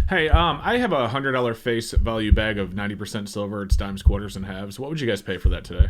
Hey, I have a $100 face value bag of 90% silver. It's dimes, quarters, and halves. What would you guys pay for that today?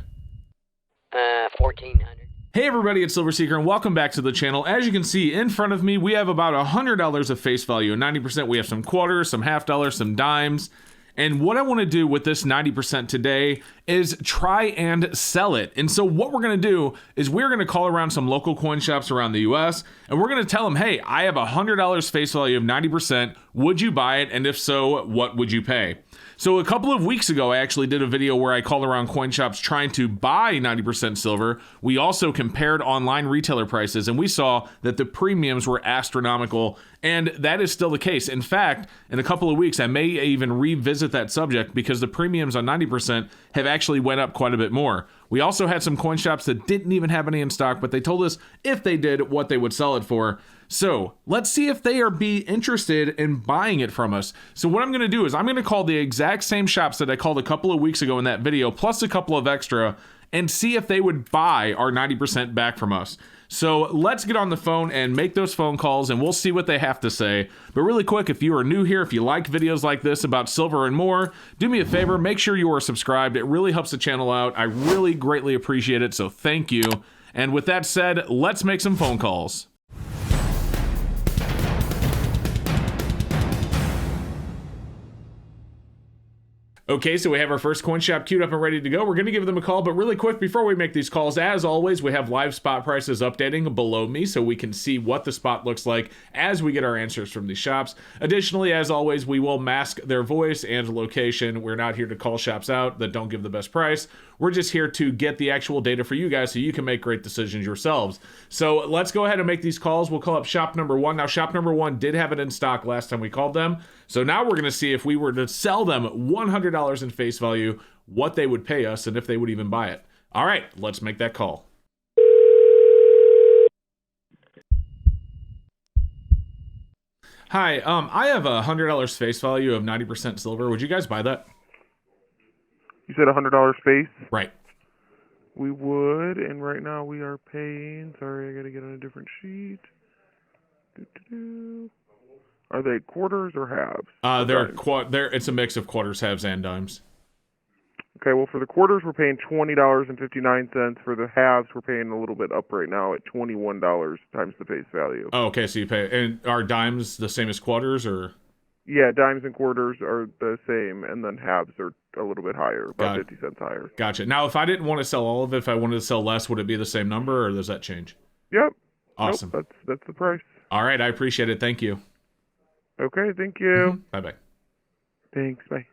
1400. Hey everybody, it's Silver Seeker, and welcome back to the channel. As you can see in front of me, we have about $100 of face value. 90%, we have some quarters, some half dollars, some dimes. And what I want to do with this 90% today is try and sell it. And so what we're going to do is we're going to call around some local coin shops around the US, and we're going to tell them, hey, I have $100 face value of 90%. Would you buy it? And if so, what would you pay? So a couple of weeks ago, I actually did a video where I called around coin shops trying to buy 90% silver. We also compared online retailer prices, and we saw that the premiums were astronomical, and that is still the case. In fact, in a couple of weeks, I may even revisit that subject because the premiums on 90% have actually went up quite a bit more. We also had some coin shops that didn't even have any in stock, but they told us if they did, what they would sell it for. So let's see if they are interested in buying it from us. So what I'm going to do is I'm going to call the exact same shops that I called a couple of weeks ago in that video, plus a couple of extra, and see if they would buy our 90% back from us. So let's get on the phone and make those phone calls, and we'll see what they have to say. But really quick, if you are new here, if you like videos like this about silver and more, do me a favor, make sure you are subscribed. It really helps the channel out. I really greatly appreciate it, so thank you. And with that said, let's make some phone calls. Okay, so we have our first coin shop queued up and ready to go. We're going to give them a call, but really quick, before we make these calls, as always, we have live spot prices updating below me so we can see what the spot looks like as we get our answers from these shops. Additionally, as always, we will mask their voice and location. We're not here to call shops out that don't give the best price. We're just here to get the actual data for you guys so you can make great decisions yourselves. So let's go ahead and make these calls. We'll call up shop number one. Now, shop number one did have it in stock last time we called them. So now we're going to see if we were to sell them $100 in face value, what they would pay us and if they would even buy it. All right, let's make that call. Hi, I have $100 face value of 90% silver. Would you guys buy that? You said $100 space? Right. We would, and right now we are paying. Sorry, I gotta get on a different sheet. Are they quarters or halves? It's a mix of quarters, halves, and dimes. Okay, well, for the quarters, we're paying $20.59. For the halves, we're paying a little bit up right now at $21 times the face value. Oh, okay, so you pay. And are dimes the same as quarters, or? Yeah, dimes and quarters are the same, and then halves are a little bit higher, about 50 cents higher. Gotcha. Now, if I didn't want to sell all of it, if I wanted to sell less, would it be the same number, or does that change? Yep. Awesome. Nope, that's the price. All right, I appreciate it. Thank you. Okay, thank you. Bye-bye. Thanks, bye.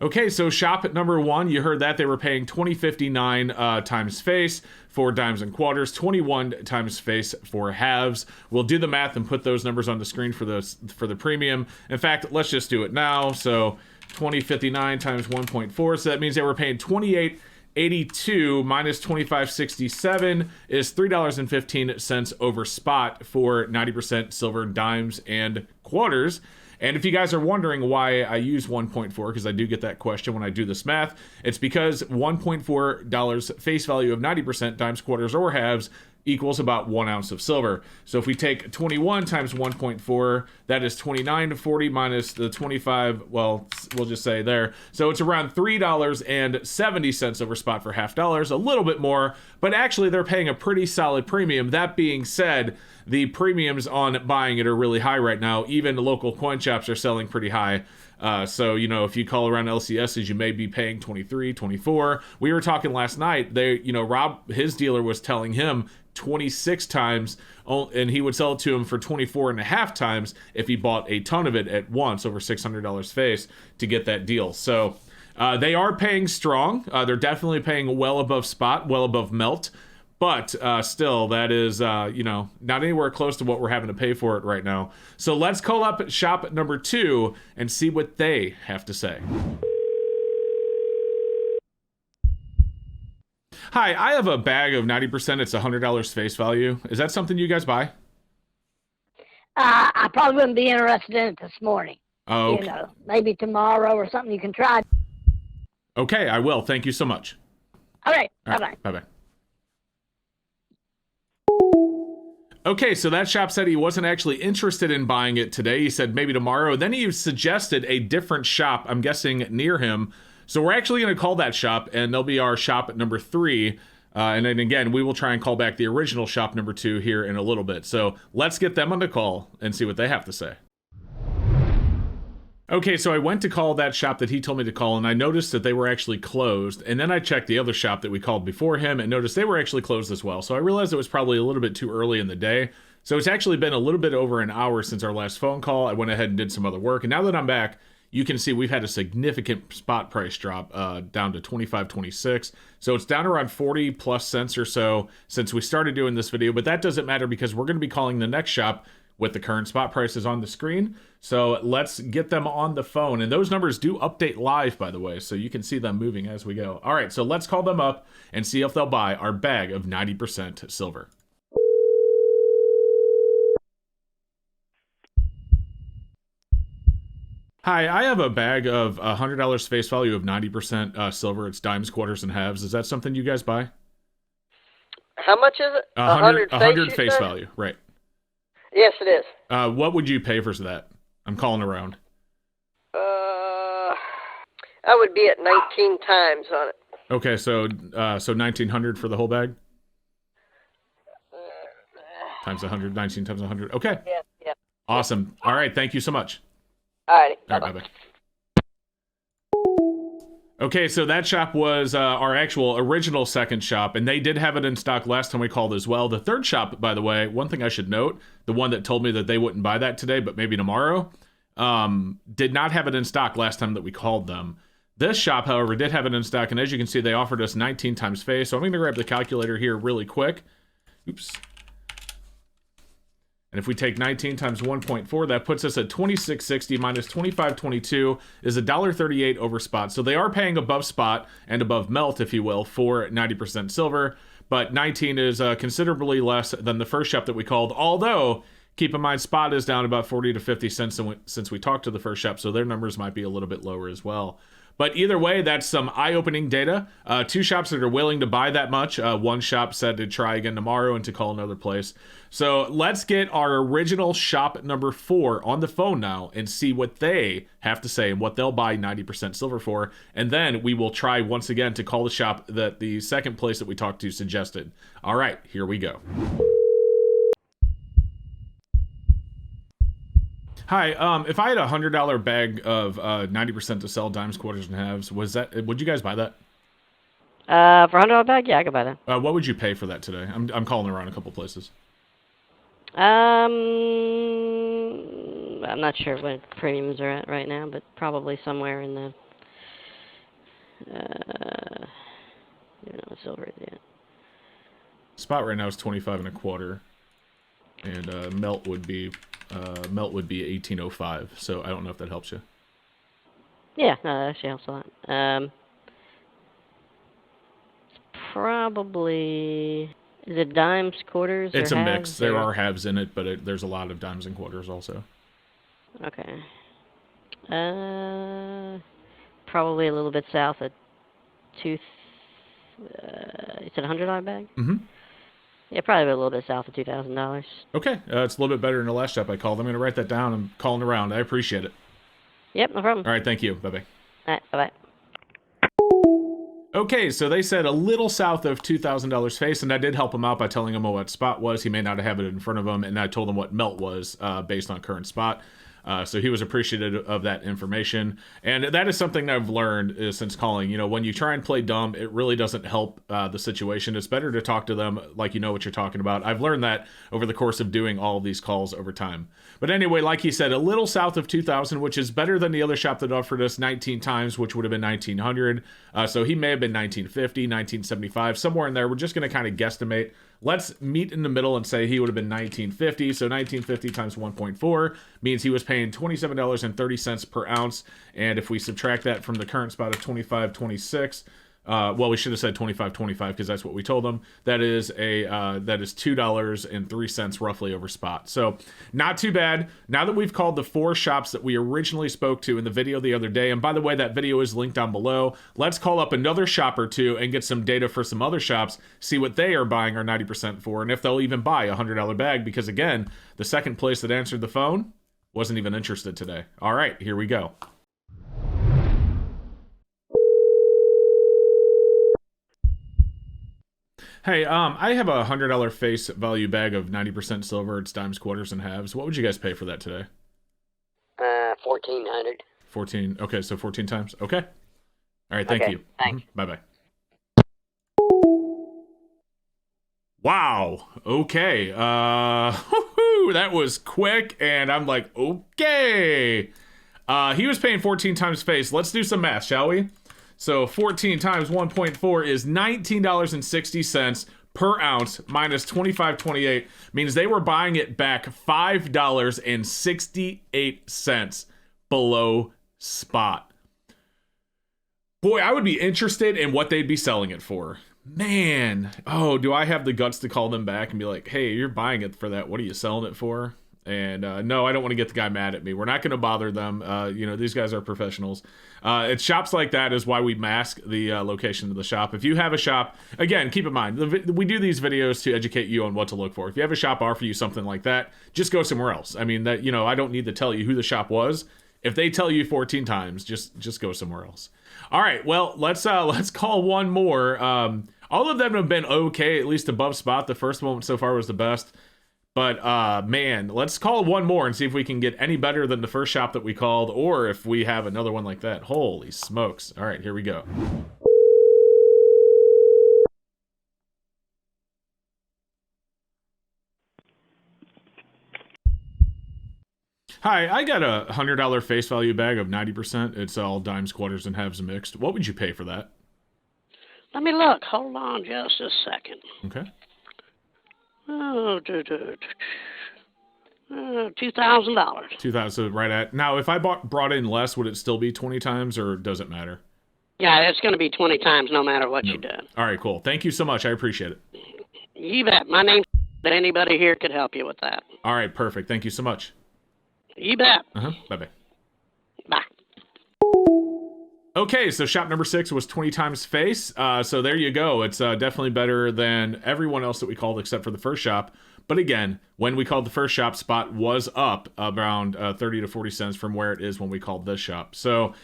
Okay, so shop at number one, you heard that they were paying $20.59 times face for dimes and quarters, 21 times face for halves. We'll do the math and put those numbers on the screen for the premium. In fact, let's just do it now. So 20.59 times 1.4, so that means they were paying $28.82 minus $25.67 is $3.15 over spot for 90% silver, dimes, and quarters. And if you guys are wondering why I use 1.4, because I do get that question when I do this math, it's because $1.4 face value of 90% dimes, quarters, or halves equals about 1 ounce of silver. So if we take 21 times 1.4, that is 29.40 minus the 25, well, we'll just say there. So it's around $3.70 over spot for half dollars, a little bit more, but actually they're paying a pretty solid premium. That being said, the premiums on buying it are really high right now. Even the local coin shops are selling pretty high. So, you know, if you call around LCSs, you may be paying 23, 24. We were talking last night, Rob, his dealer was telling him 26 times, and he would sell it to him for 24 and a half times if he bought a ton of it at once, over $600 face, to get that deal. So they are paying strong. They're definitely paying well above spot, well above melt. But still, that is, not anywhere close to what we're having to pay for it right now. So let's call up shop number two and see what they have to say. Hi, I have a bag of 90%. It's $100 face value. Is that something you guys buy? I probably wouldn't be interested in it this morning. Oh, okay. Maybe tomorrow or something you can try. Okay, I will. Thank you so much. All right. All Bye-bye. right, bye-bye. Okay, so that shop said he wasn't actually interested in buying it today. He said maybe tomorrow. Then he suggested a different shop, I'm guessing near him. So we're actually going to call that shop, and they'll be our shop number 3. And then again, we will try and call back the original shop number 2 here in a little bit. So let's get them on the call and see what they have to say. Okay, so I went to call that shop that he told me to call, and I noticed that they were actually closed. And then I checked the other shop that we called before him and noticed they were actually closed as well. So I realized it was probably a little bit too early in the day. So it's actually been a little bit over an hour since our last phone call. I went ahead and did some other work. And now that I'm back, you can see we've had a significant spot price drop down to $25.26. So it's down around 40 plus cents or so since we started doing this video. But that doesn't matter because we're going to be calling the next shop with the current spot prices on the screen. So let's get them on the phone. And those numbers do update live, by the way, so you can see them moving as we go. All right, so let's call them up and see if they'll buy our bag of 90% silver. Hi, I have a bag of $100 face value of 90% silver. It's dimes, quarters, and halves. Is that something you guys buy? How much is it? 100 face value, right. Yes, it is. What would you pay for that? I'm calling around. I would be at 19 times on it. Okay, so 1900 for the whole bag? Times 100, 19 times 100. Okay. Yeah. Awesome. All right, thank you so much. All right. Bye-bye. Okay, so that shop was our actual original second shop, and they did have it in stock last time we called as well. The third shop, by the way, one thing I should note, the one that told me that they wouldn't buy that today, but maybe tomorrow, did not have it in stock last time that we called them. This shop, however, did have it in stock, and as you can see, they offered us 19 times face, so I'm going to grab the calculator here really quick. Oops. And if we take 19 times 1.4, that puts us at 26.60 minus 25.22 is $1.38 over spot. So they are paying above spot and above melt, if you will, for 90% silver. But 19 is considerably less than the first shop that we called. Although, keep in mind, spot is down about 40 to 50 cents since we talked to the first shop. So their numbers might be a little bit lower as well. But either way, that's some eye-opening data. 2 shops that are willing to buy that much. 1 shop said to try again tomorrow and to call another place. So let's get our original shop number 4 on the phone now and see what they have to say and what they'll buy 90% silver for. And then we will try once again to call the shop that the second place that we talked to suggested. All right, here we go. Hi, if I had a $100 bag of 90% to sell dimes, quarters, and halves, would you guys buy that? For $100 bag, yeah, I could buy that. What would you pay for that today? I'm calling around a couple places. I'm not sure what premiums are at right now, but probably somewhere in the I don't know what silver is yet. Spot right now is 25.25, and melt would be 18.05. So I don't know if that helps you. Yeah, no, that actually helps a lot. It's probably, is it dimes, quarters, it's or a halves, mix. There are halves in it, but there's a lot of dimes and quarters also. Okay. Probably a little bit south of is it a $100 bag? Mm-hmm. Yeah, probably a little bit south of $2,000. Okay, it's a little bit better than the last shop I called. I'm going to write that down. I'm calling around. I appreciate it. Yep, no problem. All right, thank you. Bye-bye. All right, bye-bye. Okay, so they said a little south of $2,000 face, and I did help him out by telling him what spot was. He may not have it in front of him, and I told him what melt was based on current spot. So he was appreciative of that information. And that is something that I've learned since calling. You know, when you try and play dumb, it really doesn't help the situation. It's better to talk to them like you know what you're talking about. I've learned that over the course of doing all of these calls over time. But anyway, like he said, a little south of 2,000, which is better than the other shop that offered us 19 times, which would have been 1,900. So he may have been 1950, 1975, somewhere in there. We're just going to kind of guesstimate. Let's meet in the middle and say he would have been 1950. So 1950 times 1.4 means he was paying $27.30 per ounce. And if we subtract that from the current spot of 25.26, Well, we should have said 25.25 because that's what we told them. That is $2.03 roughly over spot. So not too bad. Now that we've called the 4 shops that we originally spoke to in the video the other day, and by the way, that video is linked down below. Let's call up another shop or two and get some data for some other shops, see what they are buying our 90% for, and if they'll even buy a $100 bag. Because again, the second place that answered the phone wasn't even interested today. All right, here we go. Hey, I have a $100 face value bag of 90% silver. It's dimes, quarters, and halves. What would you guys pay for that today? 1400. 14. Okay, so 14 times. Okay. All right, thank Okay, you. thanks. Bye-bye. Wow. Okay. That was quick, and I'm like, okay. He was paying 14 times face. Let's do some math, shall we? So 14 times 1.4 is $19.60 per ounce minus 25.28 means they were buying it back $5.68 below spot. Boy, I would be interested in what they'd be selling it for. Man, oh, do I have the guts to call them back and be like, hey, you're buying it for that. What are you selling it for? And no, I don't want to get the guy mad at me. We're not going to bother them. These guys are professionals. It's shops like that is why we mask the location of the shop. If you have a shop, again, keep in mind, we do these videos to educate you on what to look for. If you have a shop offer you something like that, just go somewhere else. I mean, that I don't need to tell you who the shop was. If they tell you 14 times, just go somewhere else. All right, well, let's call one more. All of them have been okay, at least above spot. The first one so far was the best. But, man, let's call one more and see if we can get any better than the first shop that we called, or if we have another one like that. Holy smokes. All right, here we go. Hi, I got a $100 face value bag of 90%. It's all dimes, quarters, and halves mixed. What would you pay for that? Let me look. Hold on just a second. Okay. Oh, $2,000. $2,000 right at. Now, if I brought in less, would it still be 20 times, or does it matter? Yeah, it's going to be 20 times no matter what you do. All right, cool. Thank you so much. I appreciate it. You bet. My name's anybody here could help you with that. All right, perfect. Thank you so much. You bet. Bye-bye. Bye. Okay, so shop number 6 was 20 times face. So there you go. It's definitely better than everyone else that we called except for the first shop. But again, when we called the first shop, spot was up around 30 to 40 cents from where it is when we called this shop. So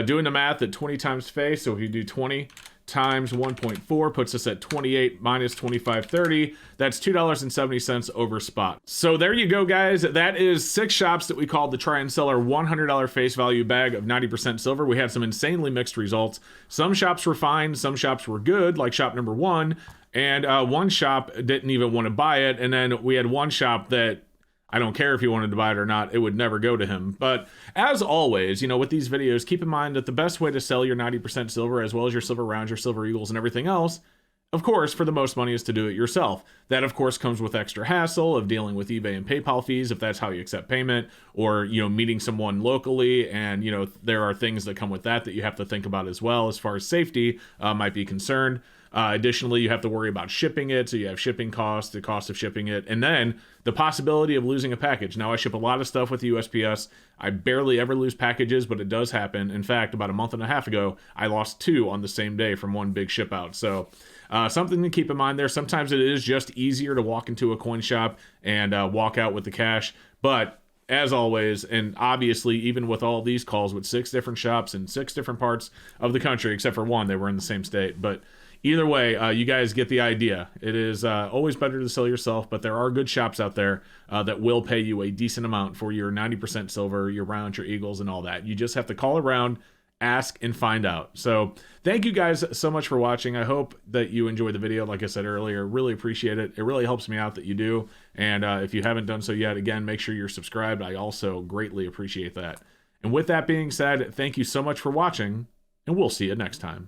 doing the math at 20 times face, so if you do 20 times 1.4 puts us at 28 minus 25.30. That's $2.70 over spot. So there you go, guys. That is 6 shops that we called to try and sell our $100 face value bag of 90% silver. We had some insanely mixed results. Some shops were fine, some shops were good, like shop number 1, and one shop didn't even want to buy it, and then we had one shop that I don't care if you wanted to buy it or not, it would never go to him. But as always, with these videos, keep in mind that the best way to sell your 90% silver, as well as your silver rounds, your silver eagles, and everything else, of course, for the most money, is to do it yourself. That, of course, comes with extra hassle of dealing with eBay and PayPal fees, if that's how you accept payment, or, meeting someone locally, and, there are things that come with that you have to think about as well, as far as safety might be concerned. Additionally, you have to worry about shipping it, so you have shipping costs, the cost of shipping it, and then the possibility of losing a package. Now, I ship a lot of stuff with USPS. I barely ever lose packages, but it does happen. In fact, about a month and a half ago, I lost 2 on the same day from one big ship out. So something to keep in mind there. Sometimes it is just easier to walk into a coin shop and walk out with the cash, but as always, and obviously even with all these calls with 6 different shops in 6 different parts of the country, except for one, they were in the same state, but either way, you guys get the idea. It is always better to sell yourself, but there are good shops out there that will pay you a decent amount for your 90% silver, your rounds, your eagles, and all that. You just have to call around, ask, and find out. So thank you guys so much for watching. I hope that you enjoyed the video. Like I said earlier, really appreciate it. It really helps me out that you do. And if you haven't done so yet, again, make sure you're subscribed. I also greatly appreciate that. And with that being said, thank you so much for watching, and we'll see you next time.